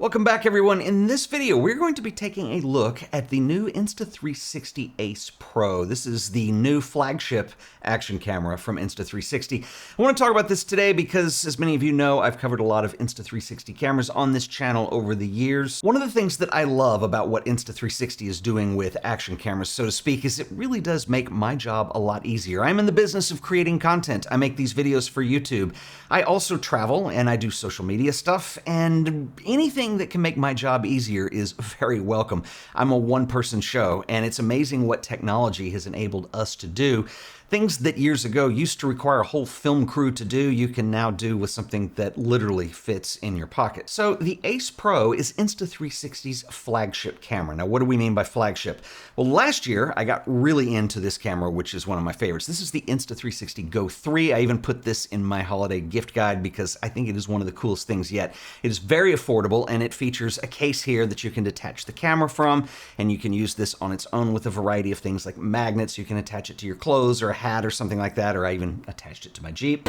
Welcome back, everyone. In this video, we're going to be taking a look at the new Insta360 Ace Pro. This is the new flagship action camera from Insta360. I want to talk about this today because, as many of you know, I've covered a lot of Insta360 cameras on this channel over the years. One of the things that I love about what Insta360 is doing with action cameras, so to speak, is it really does make my job a lot easier. I'm in the business of creating content. I make these videos for YouTube. I also travel and I do social media stuff, and anything that can make my job easier is very welcome. I'm a one-person show, and it's amazing what technology has enabled us to do. Things that years ago used to require a whole film crew to do, you can now do with something that literally fits in your pocket. So the Ace Pro is Insta360's flagship camera. Now, what do we mean by flagship? Well, last year, I got really into this camera, which is one of my favorites. This is the Insta360 Go 3. I even put this in my holiday gift guide because I think it is one of the coolest things yet. It is very affordable, and it features a case here that you can detach the camera from, and you can use this on its own with a variety of things like magnets. You can attach it to your clothes or a hat or something like that, or I even attached it to my Jeep.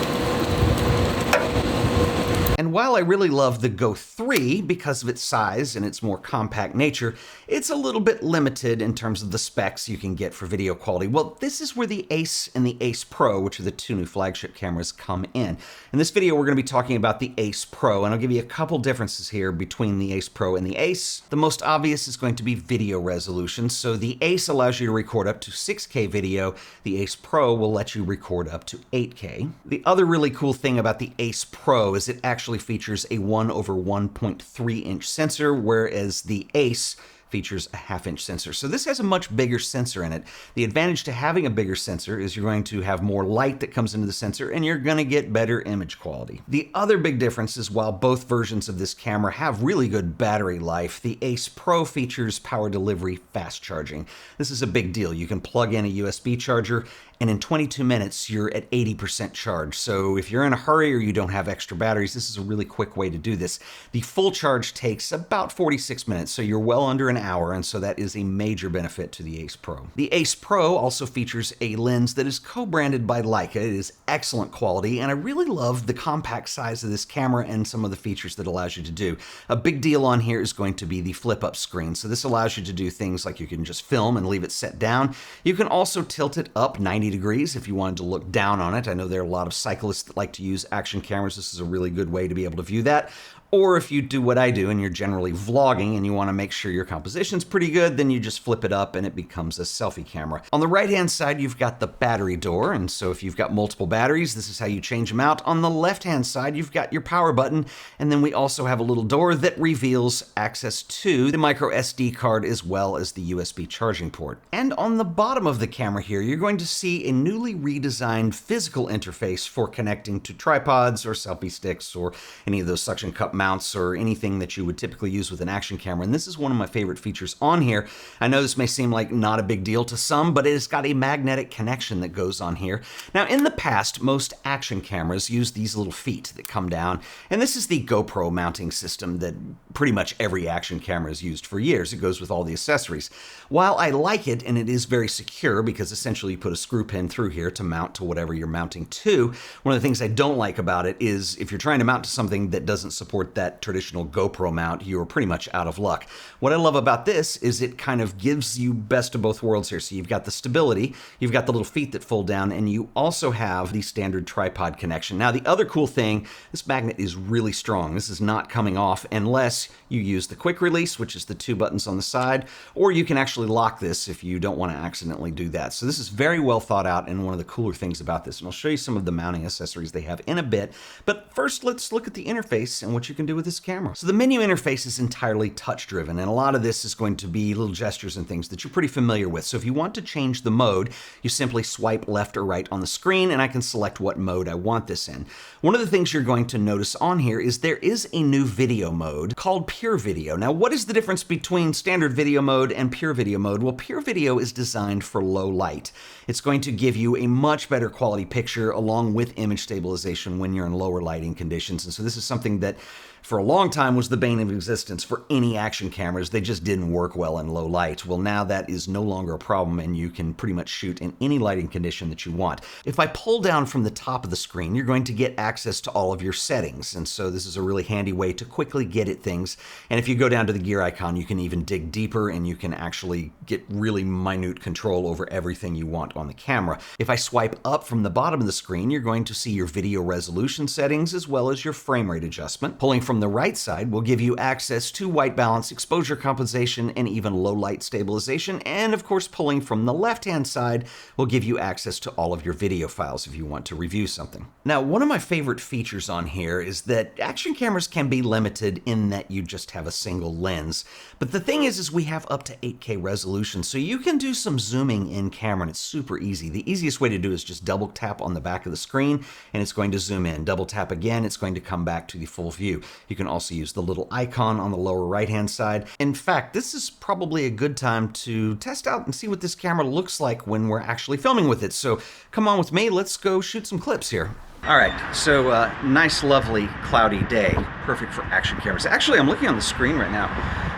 And while I really love the Go 3 because of its size and its more compact nature, it's a little bit limited in terms of the specs you can get for video quality. Well, this is where the Ace and the Ace Pro, which are the two new flagship cameras, come in. In this video, we're going to be talking about the Ace Pro, and I'll give you a couple differences here between the Ace Pro and the Ace. The most obvious is going to be video resolution. So the Ace allows you to record up to 6K video. The Ace Pro will let you record up to 8K. The other really cool thing about the Ace Pro is it actually features a 1/1.3 inch sensor, whereas the Ace features a 1/2 inch sensor. So this has a much bigger sensor in it. The advantage to having a bigger sensor is you're going to have more light that comes into the sensor, and you're going to get better image quality. The other big difference is while both versions of this camera have really good battery life, the Ace Pro features power delivery fast charging. This is a big deal. You can plug in a USB charger, and in 22 minutes, you're at 80% charge. So if you're in a hurry or you don't have extra batteries, this is a really quick way to do this. The full charge takes about 46 minutes, so you're well under an hour, and so that is a major benefit to the Ace Pro. The Ace Pro also features a lens that is co-branded by Leica. It is excellent quality, and I really love the compact size of this camera and some of the features that it allows you to do. A big deal on here is going to be the flip-up screen. So this allows you to do things like you can just film and leave it set down. You can also tilt it up 90 degrees if you wanted to look down on it. I know there are a lot of cyclists that like to use action cameras. This is a really good way to be able to view that. Or if you do what I do and you're generally vlogging and you want to make sure your composition's pretty good, then you just flip it up and it becomes a selfie camera. On the right-hand side, you've got the battery door, and so if you've got multiple batteries, this is how you change them out. On the left-hand side, you've got your power button, and then we also have a little door that reveals access to the micro SD card as well as the USB charging port. And on the bottom of the camera here, you're going to see a newly redesigned physical interface for connecting to tripods or selfie sticks or any of those suction cup mounts or anything that you would typically use with an action camera. And this is one of my favorite features on here. I know this may seem like not a big deal to some, but it has got a magnetic connection that goes on here. Now, in the past, most action cameras use these little feet that come down, and this is the GoPro mounting system that pretty much every action camera has used for years. It goes with all the accessories. While I like it, and it is very secure because essentially you put a screw pin through here to mount to whatever you're mounting to, one of the things I don't like about it is if you're trying to mount to something that doesn't support that traditional GoPro mount, you're pretty much out of luck. What I love about this is it kind of gives you best of both worlds here. So you've got the stability, you've got the little feet that fold down, and you also have the standard tripod connection. Now, the other cool thing, this magnet is really strong. This is not coming off unless you use the quick release, which is the two buttons on the side, or you can actually lock this if you don't want to accidentally do that. So this is very well thought out and one of the cooler things about this. And I'll show you some of the mounting accessories they have in a bit. But first, let's look at the interface and what you can do with this camera. So the menu interface is entirely touch driven, and a lot of this is going to be little gestures and things that you're pretty familiar with. So if you want to change the mode, you simply swipe left or right on the screen, and I can select what mode I want this in. One of the things you're going to notice on here is there is a new video mode called Pure Video. Now, what is the difference between standard video mode and Pure Video mode? Well, Pure Video is designed for low light. It's going to give you a much better quality picture along with image stabilization when you're in lower lighting conditions. And so this is something that for a long time was the bane of existence for any action cameras. They just didn't work well in low light. Well, now that is no longer a problem, and you can pretty much shoot in any lighting condition that you want. If I pull down from the top of the screen, you're going to get access to all of your settings, and so this is a really handy way to quickly get at things. And if you go down to the gear icon, you can even dig deeper, and you can actually get really minute control over everything you want on the camera. If I swipe up from the bottom of the screen, you're going to see your video resolution settings as well as your frame rate adjustment. Pulling from the right side will give you access to white balance, exposure compensation, and even low light stabilization. And of course, pulling from the left-hand side will give you access to all of your video files if you want to review something. Now, one of my favorite features on here is that action cameras can be limited in that you just have a single lens. But the thing is we have up to 8K resolution, so you can do some zooming in camera, and it's super easy. The easiest way to do is just double tap on the back of the screen, and it's going to zoom in. Double tap again, it's going to come back to the full view. You can also use the little icon on the lower right-hand side. In fact, this is probably a good time to test out and see what this camera looks like when we're actually filming with it. So come on with me, let's go shoot some clips here. All right, so nice, lovely, cloudy day, perfect for action cameras. Actually, I'm looking on the screen right now.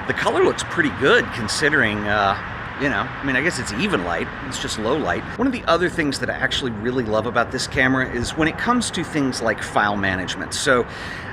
The color looks pretty good considering, you know, I mean, I guess it's even light, it's just low light. One of the other things that I actually really love about this camera is when it comes to things like file management. So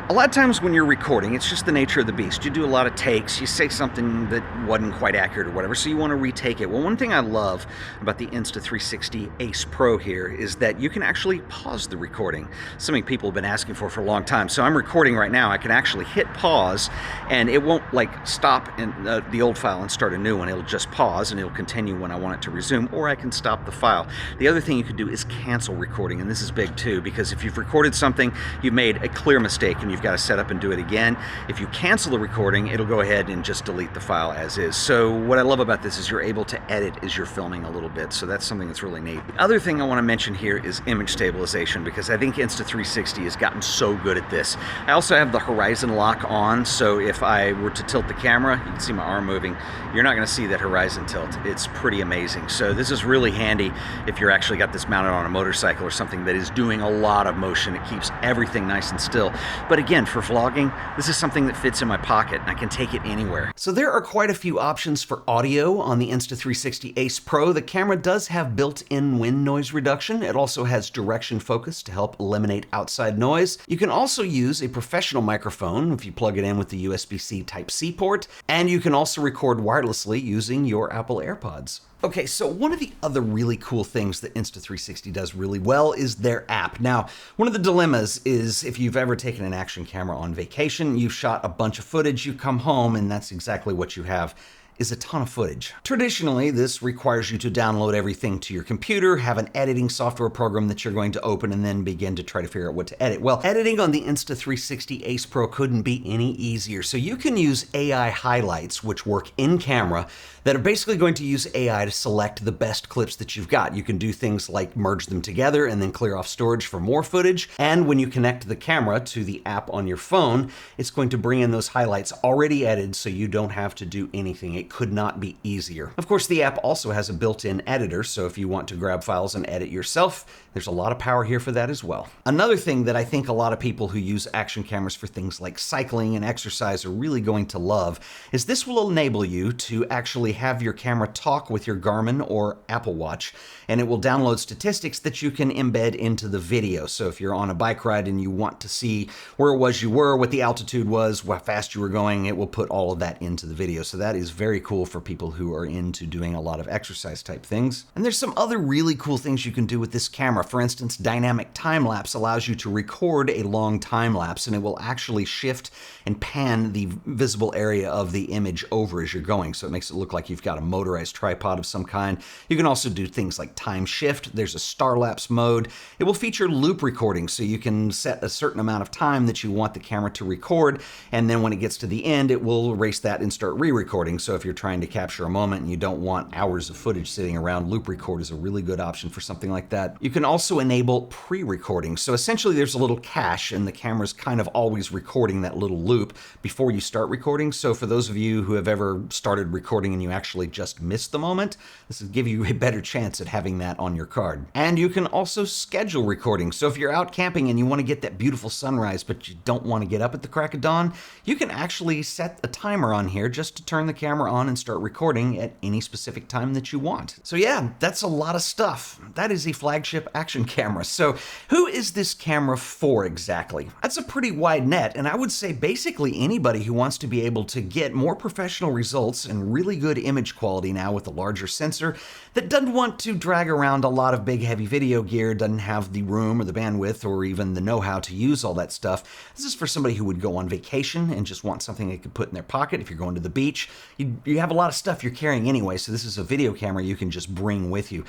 a lot of times when you're recording, it's just the nature of the beast. You do a lot of takes, you say something that wasn't quite accurate or whatever, so you want to retake it. Well, one thing I love about the Insta360 Ace Pro here is that you can actually pause the recording. Something people have been asking for a long time. So I'm recording right now, I can actually hit pause, and it won't like stop in the old file and start a new one. It'll just pause, and it'll continue when I want it to resume, or I can stop the file. The other thing you can do is cancel recording, and this is big too, because if you've recorded something, you've made a clear mistake, and you've got to set up and do it again. If you cancel the recording, it'll go ahead and just delete the file as is. So what I love about this is you're able to edit as you're filming a little bit, so that's something that's really neat. The other thing I want to mention here is image stabilization, because I think Insta360 has gotten so good at this. I also have the horizon lock on, so if I were to tilt the camera, you can see my arm moving, you're not going to see that horizon tilt. It's pretty amazing. So this is really handy if you're actually got this mounted on a motorcycle or something that is doing a lot of motion. It keeps everything nice and still. But again, for vlogging, this is something that fits in my pocket, and I can take it anywhere. So there are quite a few options for audio on the Insta360 Ace Pro. The camera does have built-in wind noise reduction. It also has direction focus to help eliminate outside noise. You can also use a professional microphone if you plug it in with the USB-C Type-C port, and you can also record wirelessly using your Apple AirPods. Okay, so one of the other really cool things that Insta360 does really well is their app. Now, one of the dilemmas is if you've ever taken an action camera on vacation, you've shot a bunch of footage, you come home, and that's exactly what you have, is a ton of footage. Traditionally, this requires you to download everything to your computer, have an editing software program that you're going to open, and then begin to try to figure out what to edit. Well, editing on the Insta360 Ace Pro couldn't be any easier. So you can use AI highlights, which work in camera, that are basically going to use AI to select the best clips that you've got. You can do things like merge them together and then clear off storage for more footage. And when you connect the camera to the app on your phone, it's going to bring in those highlights already edited, so you don't have to do anything. It could not be easier. Of course, the app also has a built-in editor, so if you want to grab files and edit yourself, there's a lot of power here for that as well. Another thing that I think a lot of people who use action cameras for things like cycling and exercise are really going to love is this will enable you to actually have your camera talk with your Garmin or Apple Watch, and it will download statistics that you can embed into the video. So if you're on a bike ride and you want to see where it was you were, what the altitude was, how fast you were going, it will put all of that into the video. So that is very cool for people who are into doing a lot of exercise type things. And there's some other really cool things you can do with this camera. For instance, dynamic time lapse allows you to record a long time lapse, and it will actually shift and pan the visible area of the image over as you're going. So it makes it look like you've got a motorized tripod of some kind. You can also do things like time shift. There's a star lapse mode. It will feature loop recording, so you can set a certain amount of time that you want the camera to record, and then when it gets to the end, it will erase that and start re-recording. So if you're you're trying to capture a moment and you don't want hours of footage sitting around, loop record is a really good option for something like that. You can also enable pre-recording. So essentially there's a little cache and the camera's kind of always recording that little loop before you start recording. So for those of you who have ever started recording and you actually just missed the moment, this will give you a better chance at having that on your card. And you can also schedule recording. So if you're out camping and you want to get that beautiful sunrise, but you don't want to get up at the crack of dawn, you can actually set a timer on here just to turn the camera on and start recording at any specific time that you want. So yeah, that's a lot of stuff. That is a flagship action camera. So who is this camera for exactly? That's a pretty wide net, and I would say basically anybody who wants to be able to get more professional results and really good image quality now with a larger sensor, that doesn't want to drag around a lot of big heavy video gear, doesn't have the room or the bandwidth or even the know-how to use all that stuff. This is for somebody who would go on vacation and just want something they could put in their pocket. If you're going to the beach, you have a lot of stuff you're carrying anyway, so this is a video camera you can just bring with you.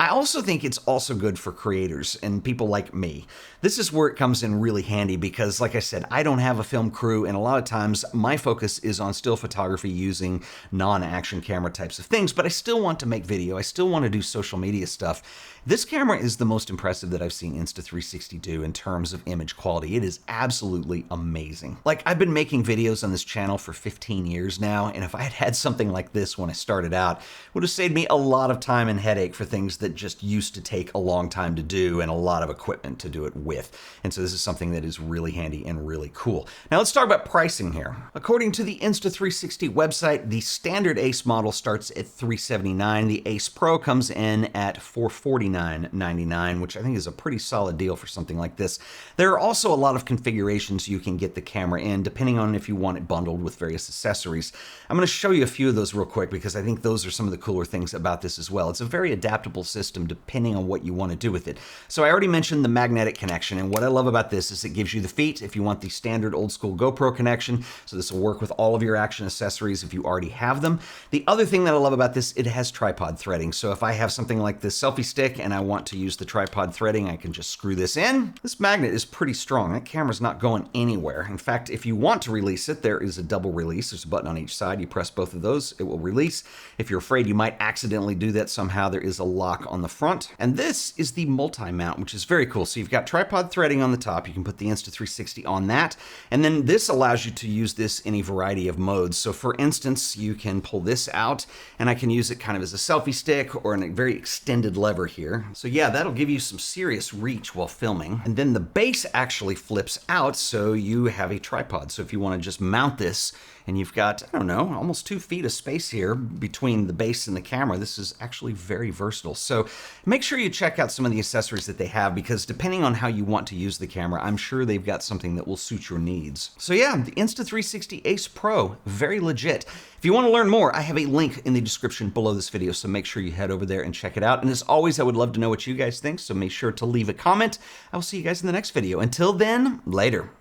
I also think it's also good for creators and people like me. This is where it comes in really handy because, like I said, I don't have a film crew, and a lot of times my focus is on still photography using non-action camera types of things, but I still want to make video. I still want to do social media stuff. This camera is the most impressive that I've seen Insta360 do in terms of image quality. It is absolutely amazing. Like, I've been making videos on this channel for 15 years now, and if I had had something like this when I started out, it would have saved me a lot of time and headache for things that just used to take a long time to do and a lot of equipment to do it with. And so this is something that is really handy and really cool. Now let's talk about pricing here. According to the Insta360 website, the standard Ace model starts at $379. The Ace Pro comes in at $449.99, which I think is a pretty solid deal for something like this. There are also a lot of configurations you can get the camera in, depending on if you want it bundled with various accessories. I'm going to show you a few of those real quick because I think those are some of the cooler things about this as well. It's a very adaptable system depending on what you want to do with it. So I already mentioned the magnetic connection, and what I love about this is it gives you the feet if you want the standard old school GoPro connection. So this will work with all of your action accessories if you already have them. The other thing that I love about this, it has tripod threading. So if I have something like this selfie stick and I want to use the tripod threading, I can just screw this in. This magnet is pretty strong. That camera's not going anywhere. In fact, if you want to release it, there is a double release. There's a button on each side. You press both of those, it will release. If you're afraid you might accidentally do that somehow, there is a lock on the front. And this is the multi-mount, which is very cool. So you've got tripod threading on the top. You can put the Insta360 on that. And then this allows you to use this in a variety of modes. So for instance, you can pull this out and I can use it kind of as a selfie stick or in a very extended lever here. So yeah, that'll give you some serious reach while filming. And then the base actually flips out so you have a tripod. So if you want to just mount this and you've got, I don't know, almost 2 feet of space here between the base and the camera, this is actually very versatile. So make sure you check out some of the accessories that they have because depending on how you want to use the camera, I'm sure they've got something that will suit your needs. So yeah, the Insta360 Ace Pro, very legit. If you want to learn more, I have a link in the description below this video, so make sure you head over there and check it out. And as always, I would love to know what you guys think, so make sure to leave a comment. I will see you guys in the next video. Until then, later.